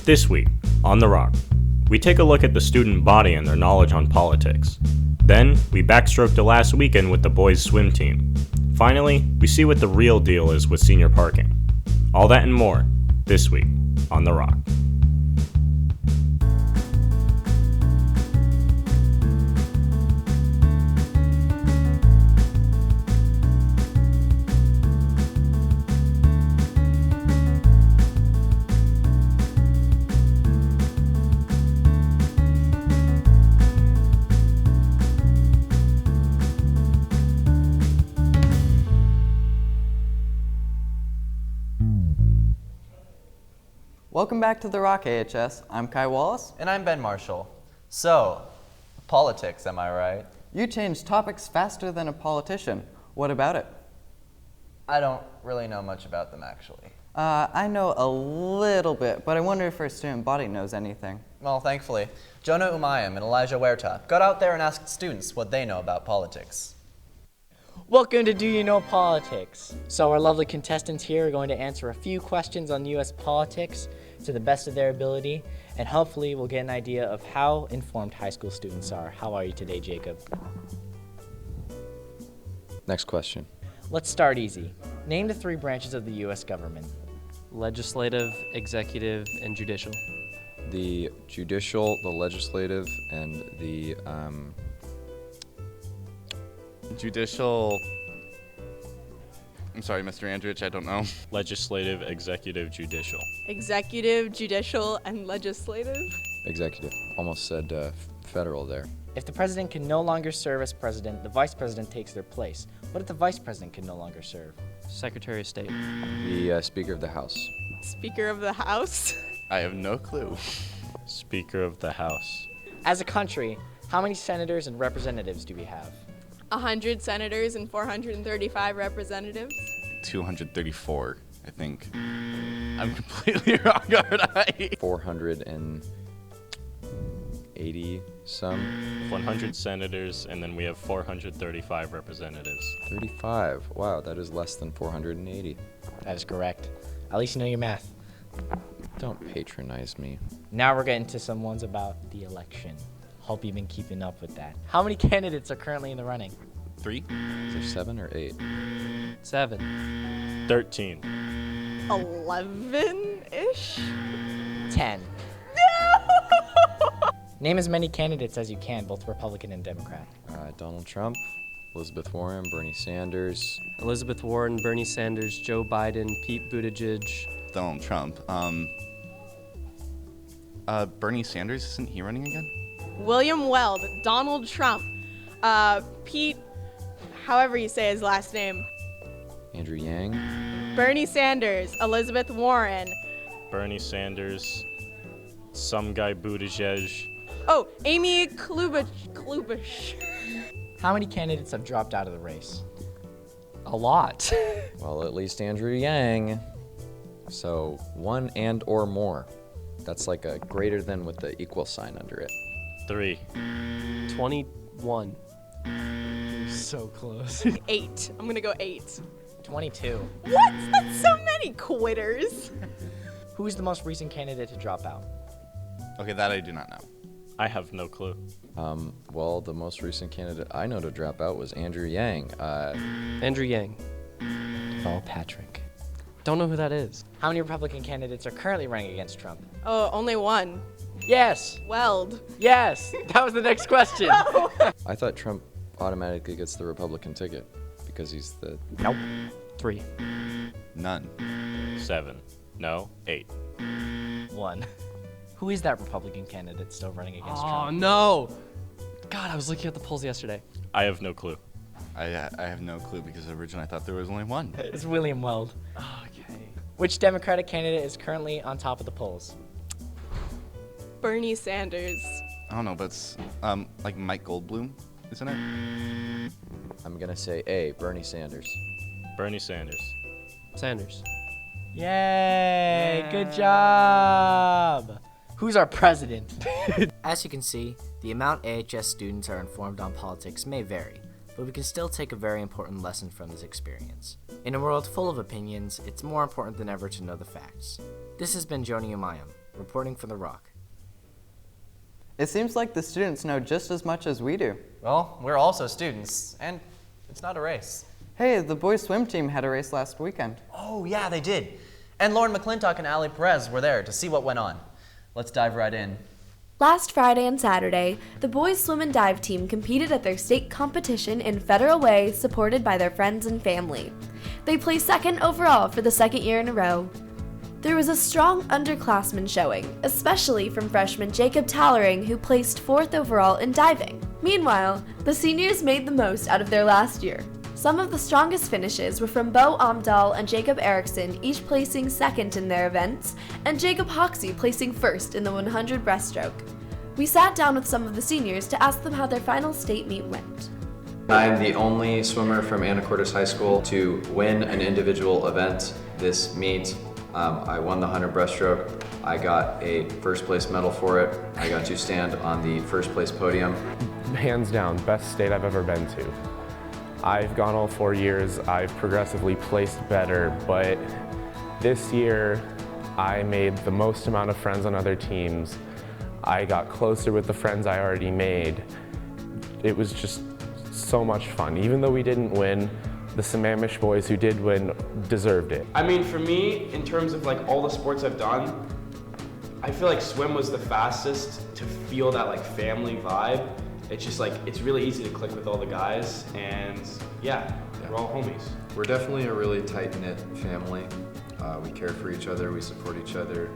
This week, on The Rock, we take a look at the student body and their knowledge on politics. Then, we backstroke to last weekend with the boys' swim team. Finally, we see what the real deal is with senior parking. All that and more, this week, on The Rock. Welcome back to The Rock AHS. I'm Kai Wallace. And I'm Ben Marshall. So, politics, am I right? You change topics faster than a politician. What about it? I don't really know much about them, actually. I know a little bit, but I wonder if our student body knows anything. Well, thankfully, Jonah Umayam and Elijah Huerta got out there and asked students what they know about politics. Welcome to Do You Know Politics? So our lovely contestants here are going to answer a few questions on U.S. politics to the best of their ability, and hopefully we'll get an idea of how informed high school students are. How are you today, Jacob? Next question. Let's start easy. Name the three branches of the U.S. government. Legislative, executive, and judicial. The judicial, the legislative, and the Judicial. I'm sorry, Mr. Andrich, I don't know. Legislative, executive, judicial. Executive, judicial, and legislative. executive. Almost said federal there. If the president can no longer serve as president, the vice president takes their place. What if the vice president can no longer serve? Secretary of State. The Speaker of the House. Speaker of the House. I have no clue. Speaker of the House. As a country, how many senators and representatives do we have? 100 senators and 435 representatives. 234, I think. I'm completely wrong, aren't I? 480 some. 100 senators, and then we have 435 representatives. 35. Wow, that is less than 480. That is correct. At least you know your math. Don't patronize me. Now we're getting to some ones about the election. Hope you've been keeping up with that. How many candidates are currently in the running? 3? Is there 7 or 8? 7. 13. 11-ish? 10. Name as many candidates as you can, both Republican and Democrat. Donald Trump, Elizabeth Warren, Bernie Sanders. Elizabeth Warren, Bernie Sanders, Joe Biden, Pete Buttigieg. Donald Trump. Bernie Sanders, isn't he running again? William Weld, Donald Trump, Pete, however you say his last name, Andrew Yang. Bernie Sanders, Elizabeth Warren. Bernie Sanders. Some guy Buttigieg. Oh, Amy Klobuchar. How many candidates have dropped out of the race? A lot. Well, at least Andrew Yang. So 1 and or more. That's like a greater than with the equal sign under it. 3. 21. So close. 8. I'm gonna go 8. 22. What? That's so many quitters. Who is the most recent candidate to drop out? Okay, that I do not know. I have no clue. Well, the most recent candidate I know to drop out was Andrew Yang. Andrew Yang. Oh, Patrick. Don't know who that is. How many Republican candidates are currently running against Trump? Oh, only one. Yes. Weld. Yes. That was the next question. I thought Trump automatically gets the Republican ticket because he's the... Nope. 3. None. 7. No. 8. 1. Who is that Republican candidate still running against Oh, Trump? no. God, I was looking at the polls yesterday. I have no clue. I have no clue because originally I thought there was only one. It's William Weld. Okay. Which Democratic candidate is currently on top of the polls? Bernie Sanders. I don't know, but it's like Mike Goldblum, isn't it? I'm going to say A, Bernie Sanders. Bernie Sanders. Sanders. Yay! Good job! Who's our president? As you can see, the amount AHS students are informed on politics may vary, but we can still take a very important lesson from this experience. In a world full of opinions, it's more important than ever to know the facts. This has been Jonah Umayam. reporting for The Rock. It seems like the students know just as much as we do. Well, we're also students, and it's not a race. Hey, the boys' swim team had a race last weekend. Oh, yeah, they did. And Lauren McClintock and Ali Perez were there to see what went on. Let's dive right in. Last Friday and Saturday, the boys' swim and dive team competed at their state competition in Federal Way, supported by their friends and family. They placed second overall for the second year in a row. There was a strong underclassmen showing, especially from freshman Jacob Tallering, who placed fourth overall in diving. Meanwhile, the seniors made the most out of their last year. Some of the strongest finishes were from Bo Amdahl and Jacob Erickson, each placing second in their events, and Jacob Hoxie placing first in the 100 breaststroke. We sat down with some of the seniors to ask them how their final state meet went. I'm the only swimmer from Anacortes High School to win an individual event this meet. I won the 100 breaststroke. I got a first place medal for it. I got to stand on the first place podium. Hands down, best state I've ever been to. I've gone all 4 years. I've progressively placed better, but this year I made the most amount of friends on other teams. I got closer with the friends I already made. It was just so much fun. Even though we didn't win, the Sammamish boys who did win deserved it. I mean, for me, in terms of like all the sports I've done, I feel like swim was the fastest to feel that like family vibe. It's just like, it's really easy to click with all the guys, and yeah, we're all homies. We're definitely a really tight-knit family. We care for each other, we support each other,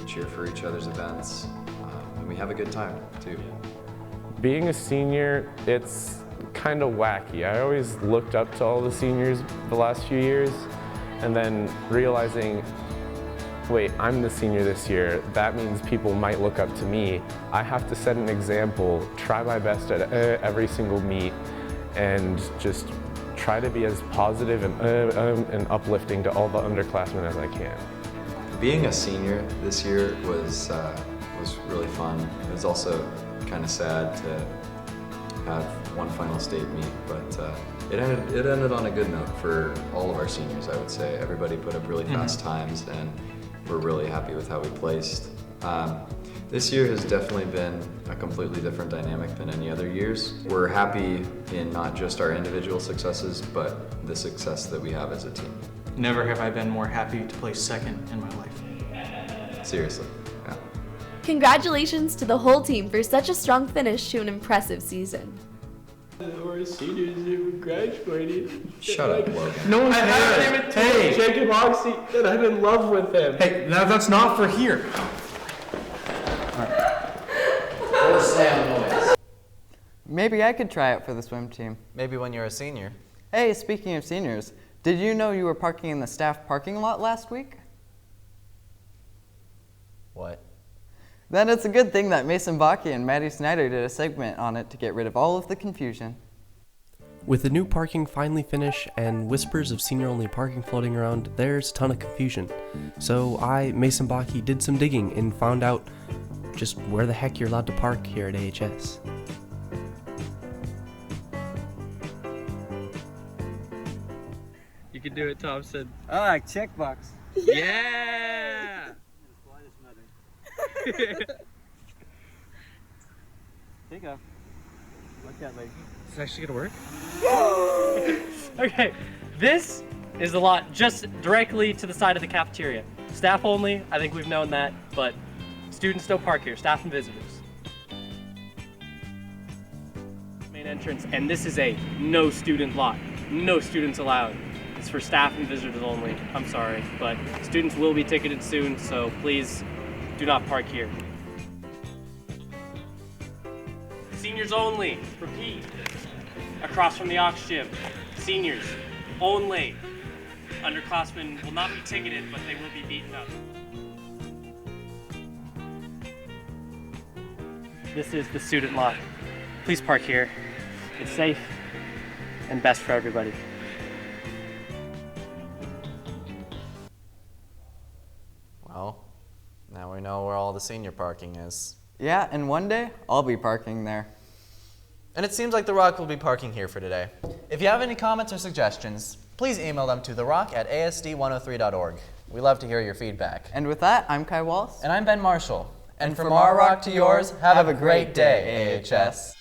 cheer for each other's events, and we have a good time too. Being a senior, it's kind of wacky. I always looked up to all the seniors the last few years, and then realizing, wait, I'm the senior this year. That means people might look up to me. I have to set an example, try my best at every single meet, and just try to be as positive and uplifting to all the underclassmen as I can. Being a senior this year was really fun. It was also kind of sad to have one final state meet, but it ended on a good note for all of our seniors, I would say. Everybody put up really fast times, and we're really happy with how we placed. This year has definitely been a completely different dynamic than any other years. We're happy in not just our individual successes, but the success that we have as a team. Never have I been more happy to place second in my life. Seriously, yeah. Congratulations to the whole team for such a strong finish to an impressive season. We're seniors who graduated. Shut up, Logan. No one's I haven't even told Jacob Hoxie that I'm in love with him. Hey, that's not for here. Maybe I could try out for the swim team. Maybe when you're a senior. Hey, speaking of seniors, did you know you were parking in the staff parking lot last week? What? Then it's a good thing that Mason Bakke and Maddie Snyder did a segment on it to get rid of all of the confusion. With the new parking finally finished and whispers of senior-only parking floating around, there's a ton of confusion. So I, Mason Bakke, did some digging and found out just where the heck you're allowed to park here at AHS. You can do it, Thompson. I like checkbox. Yeah! Here you go. Look at me. Is it actually gonna work? Okay, this is a lot just directly to the side of the cafeteria. Staff only, I think we've known that, but students don't park here, staff and visitors. Main entrance, and this is a no student lot. No students allowed. It's for staff and visitors only. I'm sorry, but students will be ticketed soon, so please do not park here. Seniors only. Repeat. Across from the Aux Gym. Seniors only. Underclassmen will not be ticketed, but they will be beaten up. This is the student lot. Please park here. It's safe and best for everybody. Well, now we know where all the senior parking is. Yeah, and one day, I'll be parking there. And it seems like The Rock will be parking here for today. If you have any comments or suggestions, please email them to therock@asd103.org. We love to hear your feedback. And with that, I'm Kai Wallace. And I'm Ben Marshall. And from our rock to yours, have a great day, AHS.